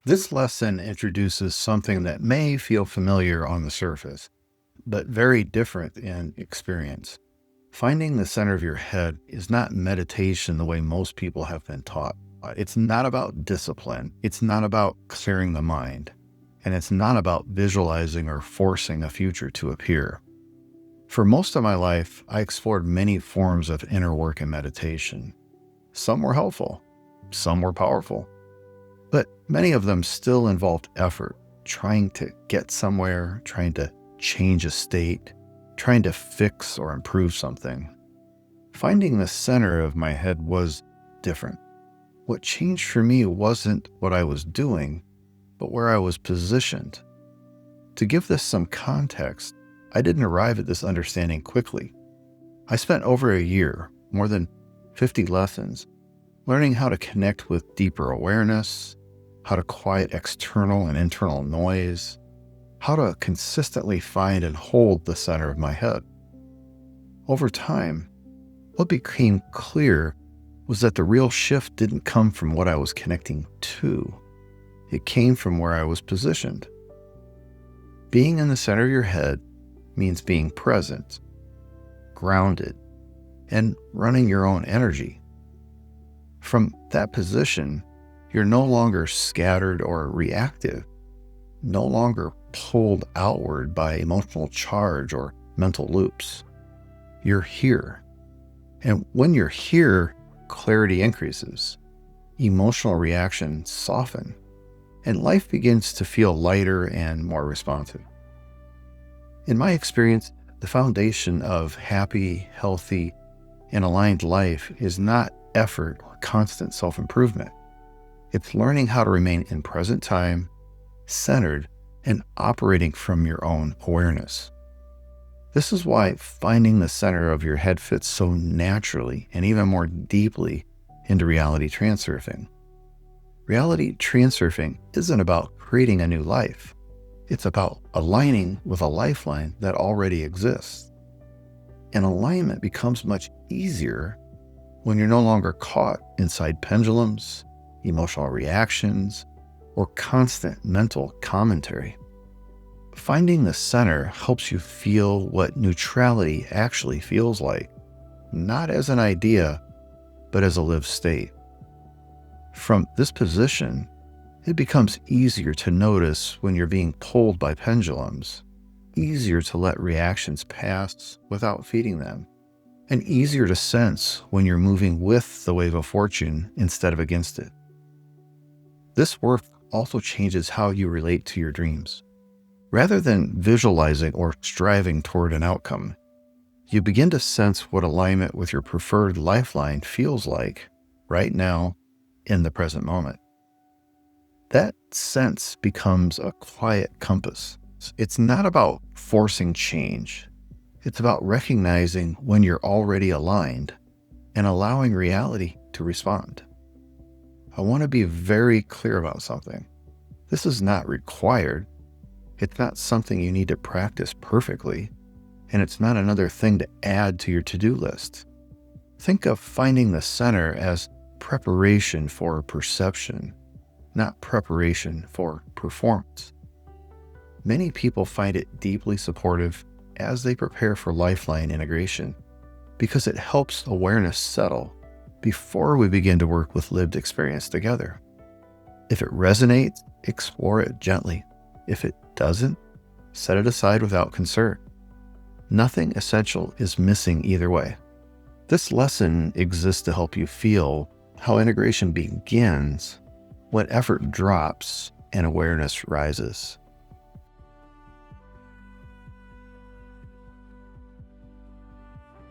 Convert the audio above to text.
This lesson introduces something that may feel familiar on the surface, but very different in experience. Finding the center of your head is not meditation the way most people have been taught. It's not about discipline. It's not about clearing the mind. And it's not about visualizing or forcing a future to appear. For most of my life, I explored many forms of inner work and meditation. Some were helpful. Some were powerful. But many of them still involved effort, trying to get somewhere, trying to change a state, trying to fix or improve something. Finding the center of my head was different. What changed for me wasn't what I was doing, but where I was positioned. To give this some context, I didn't arrive at this understanding quickly. I spent over a year, more than 50 lessons, learning how to connect with deeper awareness, how to quiet external and internal noise, how to consistently find and hold the center of my head. Over time, what became clear was that the real shift didn't come from what I was connecting to. It came from where I was positioned. Being in the center of your head means being present, grounded, and running your own energy. From that position, you're no longer scattered or reactive, no longer pulled outward by emotional charge or mental loops. You're here. And when you're here, clarity increases, emotional reactions soften, and life begins to feel lighter and more responsive. In my experience, the foundation of happy, healthy, and aligned life is not effort or constant self-improvement. It's learning how to remain in present time, centered, and operating from your own awareness. This is why finding the center of your head fits so naturally and even more deeply into reality transurfing. Reality transurfing isn't about creating a new life. It's about aligning with a lifeline that already exists. And alignment becomes much easier when you're no longer caught inside pendulums, emotional reactions, or constant mental commentary. Finding the center helps you feel what neutrality actually feels like, not as an idea, but as a lived state. From this position, it becomes easier to notice when you're being pulled by pendulums, easier to let reactions pass without feeding them, and easier to sense when you're moving with the wave of fortune instead of against it. This work also changes how you relate to your dreams. Rather than visualizing or striving toward an outcome, you begin to sense what alignment with your preferred lifeline feels like right now in the present moment. That sense becomes a quiet compass. It's not about forcing change. It's about recognizing when you're already aligned and allowing reality to respond. I want to be very clear about something. This is not required. It's not something you need to practice perfectly, and it's not another thing to add to your to-do list. Think of finding the center as preparation for perception, not preparation for performance. Many people find it deeply supportive as they prepare for Lifeline integration because it helps awareness settle before we begin to work with lived experience together. If it resonates, explore it gently. If it doesn't, set it aside without concern. Nothing essential is missing either way. This lesson exists to help you feel how integration begins when effort drops and awareness rises.